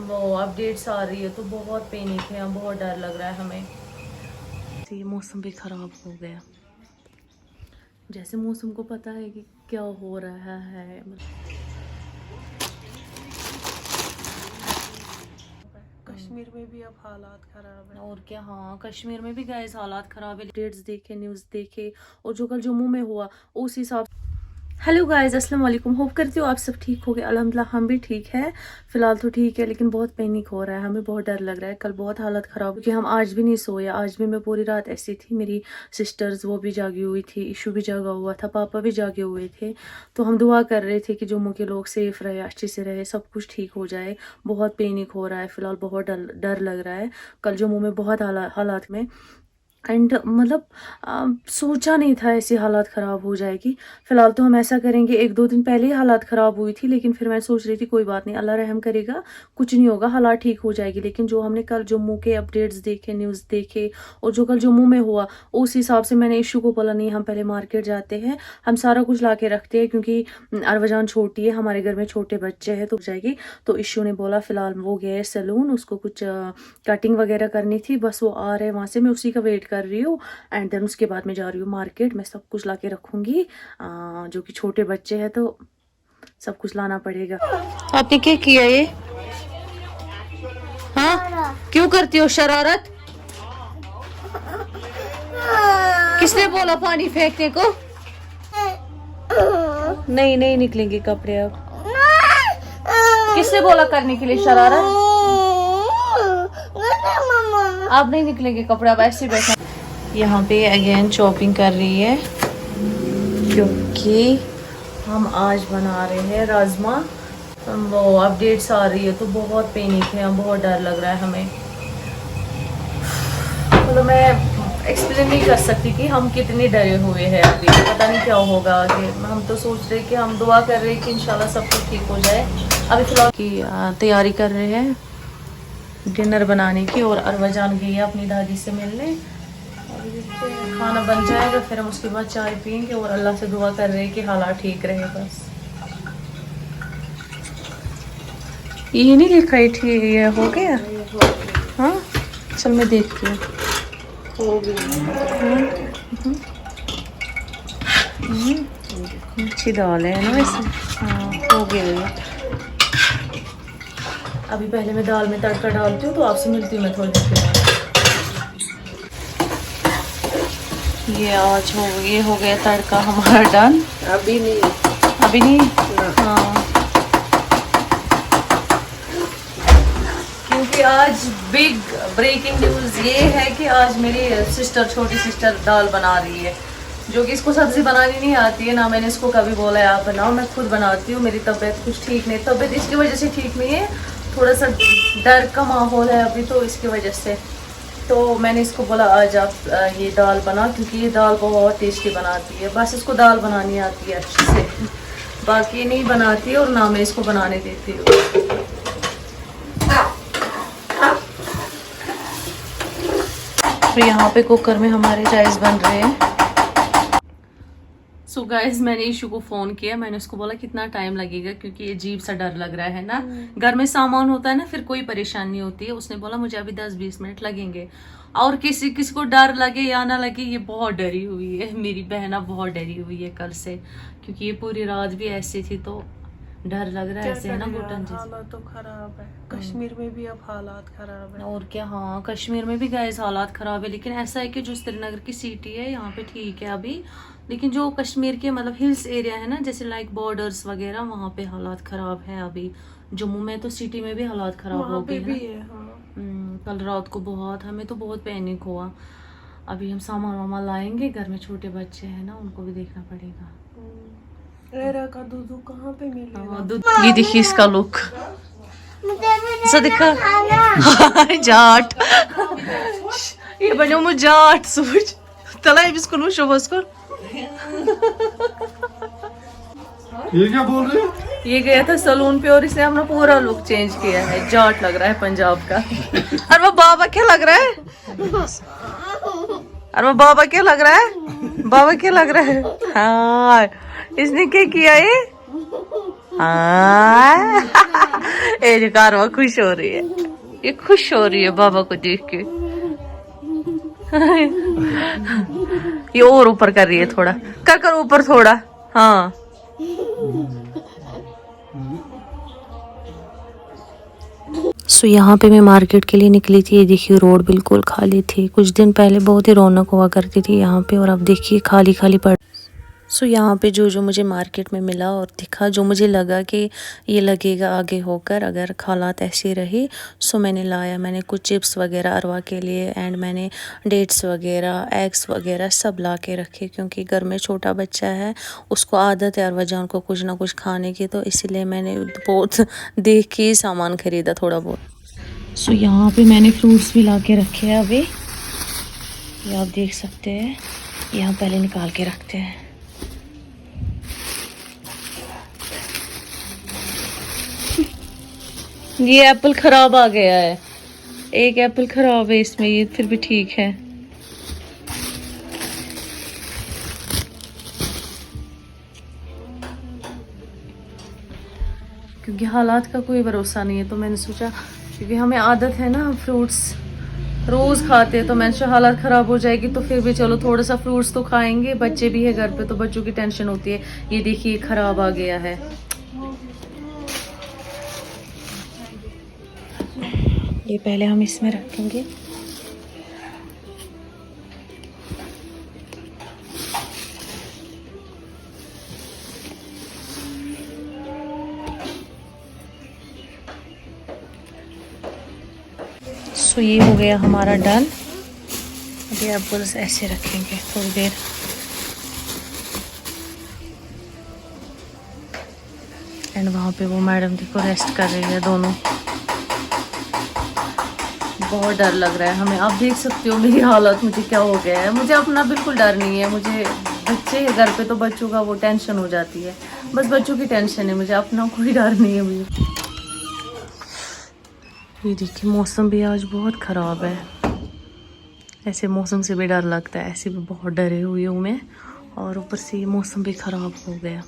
वो अपडेट्स आ रही है तो बहुत पैनिक है, बहुत डर लग रहा है हमें। ये मौसम भी खराब हो गया, जैसे मौसम को पता है कि क्या हो रहा है। कश्मीर में भी अब हालात खराब है। और क्या, हाँ कश्मीर में भी गैस हालात खराब है। अपडेट्स देखे, न्यूज़ देखे, और जो कल जम्मू में हुआ उस हिसाब। हेलो गाइस, अस्सलाम वालेकुम। होप करती हूँ आप सब ठीक हो गए। अल्हम्दुलिल्लाह हम भी ठीक है, फिलहाल तो ठीक है, लेकिन बहुत पैनिक हो रहा है, हमें बहुत डर लग रहा है। कल बहुत हालत ख़राब, क्योंकि हम आज भी नहीं सोए। आज भी मैं पूरी रात ऐसी थी, मेरी सिस्टर्स वो भी जागी हुई थी, इशू भी जागा हुआ था, पापा भी जागे हुए थे। तो हम दुआ कर रहे थे कि जम्मू के लोग सेफ़ रहे, अच्छे से रहे, सब कुछ ठीक हो जाए। बहुत पैनिक हो रहा है फिलहाल, बहुत डर लग रहा है। कल जम्मू में बहुत हालात में एंड मतलब सोचा नहीं था ऐसी हालात ख़राब हो जाएगी। फ़िलहाल तो हम ऐसा करेंगे, 1-2 दिन पहले ही हालात ख़राब हुई थी, लेकिन फिर मैं सोच रही थी कोई बात नहीं, अल्लाह रहम करेगा, कुछ नहीं होगा, हालात ठीक हो जाएगी। लेकिन जो हमने कल जम्मू के अपडेट्स देखे, न्यूज़ देखे, और जो कल जम्मू में हुआ उस हिसाब से मैंने इशू को बोला नहीं, हम पहले मार्केट जाते हैं, हम सारा कुछ ला के रखते हैं, क्योंकि अरवजान छोटी है, हमारे घर में छोटे बच्चे हैं तो जाएगी। तो इशू ने बोला फ़िलहाल वो गए सैलून, उसको कुछ कटिंग वगैरह करनी थी, बस वो आ रहे हैं वहाँ से, मैं उसी का वेट कर रही हूँ। एंड देन उसके बाद मैं जा रही हूँ मार्केट, मैं सब कुछ ला के रखूँगी, जो कि छोटे बच्चे हैं तो सब कुछ लाना पड़ेगा। आपने क्या किया ये? हाँ, क्यों करती हो शरारत? किसने बोला पानी फेंकने को? नहीं नहीं निकलेंगे कपड़े अब। किसने बोला करने के लिए शरारत? आप नहीं निकलेंगे कपड़े, आप ऐसे बैठे। यहाँ पे अगेन शॉपिंग कर रही है, क्योंकि हम आज बना रहे हैं राजमा। वो अपडेट्स आ रही है तो बहुत पैनिक है, बहुत डर लग रहा है हमें। मतलब मैं एक्सप्लेन नहीं कर सकती कि हम कितने डरे हुए हैं अभी, पता नहीं क्या होगा आगे। हम तो सोच रहे कि हम दुआ कर रहे हैं कि इंशाल्लाह सब कुछ ठीक हो जाए। अभी फिलहाल की तैयारी कर रहे हैं डिनर बनाने की, और अरवजान गई है अपनी दादी से मिलने। खाना बन जाएगा, फिर हम उसके बाद चाय पियेंगे और अल्लाह से दुआ कर रहे हैं कि हालात ठीक रहे। बस ये नहीं लिखा है ठीक, ये हो गया। हाँ चल मैं देखती हूँ, हो गई अच्छी दाल है ना वैसे। हाँ हो गया। अभी पहले मैं दाल में तड़का डालती हूँ, तो आपसे मिलती हूँ मैं थोड़ी देर के बाद। ये हो गया तड़का हमारा डन। अभी नहीं हाँ, क्योंकि आज बिग ब्रेकिंग न्यूज़ ये है कि आज मेरी छोटी सिस्टर दाल बना रही है, जो कि इसको सब्जी बनानी नहीं आती है ना। मैंने इसको कभी बोला है आप बनाओ, मैं खुद बनाती हूँ। मेरी तबीयत कुछ ठीक नहीं, तबीयत इसकी वजह से ठीक नहीं है, थोड़ा सा डर का माहौल है अभी तो इसकी वजह से। तो मैंने इसको बोला आज आप ये दाल बना, क्योंकि ये दाल बहुत टेस्टी बनाती है। बस इसको दाल बनानी आती है अच्छे से, बाकी नहीं बनाती और ना मैं इसको बनाने देती हूँ। तो यहाँ पे कुकर में हमारे राइस बन रहे हैं। सो गाइस मैंने इशू को फ़ोन किया, मैंने उसको बोला कितना टाइम लगेगा, क्योंकि अजीब सा डर लग रहा है ना। घर में सामान होता है ना, फिर कोई परेशानी होती है। उसने बोला मुझे अभी 10-20 मिनट लगेंगे। और किसी को डर लगे या ना लगे, ये बहुत डरी हुई है, मेरी बहना बहुत डरी हुई है कल से, क्योंकि ये पूरी रात भी ऐसी थी, तो डर लग रहा है ऐसे है ना घुटन जी। हालात तो खराब है, कश्मीर में भी अब हालात खराब है। और क्या, हाँ कश्मीर में भी गैस हालात खराब है, लेकिन ऐसा है कि जो श्रीनगर की सिटी है यहाँ पे ठीक है अभी, लेकिन जो कश्मीर के मतलब हिल्स एरिया है ना, जैसे लाइक बॉर्डर्स वगैरह, वहाँ पे हालात खराब है अभी। जम्मू में तो सिटी में भी हालात खराब हो गए हैं। कल रात को हमें तो बहुत पैनिक हुआ। अभी हम सामान वामान लाएंगे, घर में छोटे बच्चे हैं ना, उनको भी देखना पड़ेगा। एरा का दूध कहाँ पे मिलेगा? ये देखिए इसका लुक, ऐसा दिखा जाट ये बनो मुझे जाट सोच तला बिस्कुल शोबस को। ये क्या बोल रहे हो? ये गया था सलून पे और इसने अपना पूरा लुक चेंज किया है, जाट लग रहा है पंजाब का। और वो बाबा क्या लग रहा है? और वो बाबा क्या लग रहा है? बाबा क्या लग रहा है? हाँ इसने क्या किया ये? ये जो कारवा खुश हो रही है, ये खुश हो रही है बाबा को देख के। ये और ऊपर कर रही है, थोड़ा कर ऊपर थोड़ा। हाँ सो यहाँ पे मैं मार्केट के लिए निकली थी। ये देखिए रोड बिल्कुल खाली थी। कुछ दिन पहले बहुत ही रौनक हुआ करती थी यहाँ पे, और अब देखिए खाली खाली पड़। सो यहाँ पे जो मुझे मार्केट में मिला और दिखा, जो मुझे लगा कि ये लगेगा आगे होकर अगर हालात ऐसे रहे, सो मैंने लाया। मैंने कुछ चिप्स वगैरह अरवा के लिए, एंड मैंने डेट्स वगैरह, एग्स वगैरह सब ला के रखे, क्योंकि घर में छोटा बच्चा है, उसको आदत है अरवा जान को कुछ ना कुछ खाने की, तो इसीलिए मैंने बहुत देख के सामान ख़रीदा थोड़ा बहुत। सो यहाँ पे मैंने फ्रूट्स भी ला के रखे हैं अभी, ये आप देख सकते हैं। यहाँ पहले निकाल के रखते हैं। ये एप्पल खराब आ गया है, एक एप्पल खराब है इसमें, ये फिर भी ठीक है। क्योंकि हालात का कोई भरोसा नहीं है, तो मैंने सोचा, क्योंकि हमें आदत है ना, हम फ्रूट्स रोज खाते हैं, तो मैंने सोचा हालात खराब हो जाएगी तो फिर भी चलो थोड़ा सा फ्रूट्स तो खाएंगे। बच्चे भी है घर पे, तो बच्चों की टेंशन होती है। ये देखिए खराब आ गया है। ये पहले हम इसमें रखेंगे। सो ये हो गया हमारा डन। अभी एप्पल्स ऐसे रखेंगे थोड़ी देर। एंड वहाँ पे वो मैडम देखो रेस्ट कर रही है दोनों। बहुत डर लग रहा है हमें, आप देख सकते हो मेरी हालत, मुझे क्या हो गया है। मुझे अपना बिल्कुल डर नहीं है, मुझे बच्चे हैं घर पे तो बच्चों का वो टेंशन हो जाती है, बस बच्चों की टेंशन है, मुझे अपना कोई डर नहीं है मुझे। ये देखिए मौसम भी आज बहुत ख़राब है, ऐसे मौसम से भी डर लगता है, ऐसे भी बहुत डरे हुई हूँ मैं, और ऊपर से ये मौसम भी ख़राब हो गया।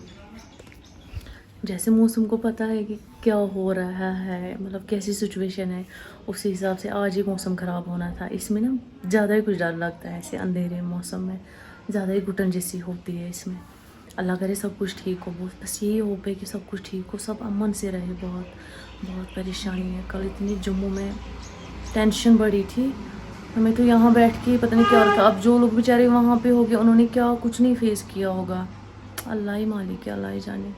जैसे मौसम को पता है कि क्या हो रहा है, मतलब कैसी सिचुएशन है, उसी हिसाब से आज ही मौसम ख़राब होना था। इसमें ना ज़्यादा ही कुछ डर लगता है, ऐसे अंधेरे मौसम में ज़्यादा ही घुटन जैसी होती है इसमें। अल्लाह करे सब कुछ ठीक हो, बस यही होप है कि सब कुछ ठीक हो, सब अमन से रहे। बहुत बहुत परेशानी है। कल इतनी जम्मू में टेंशन बढ़ी थी हमें, तो यहाँ बैठ के पता नहीं क्या रखा। अब जो लोग बेचारे वहाँ पे हो गए, उन्होंने क्या कुछ नहीं फेस किया होगा, अल्लाह ही मालिक है, अल्लाह ही जाने।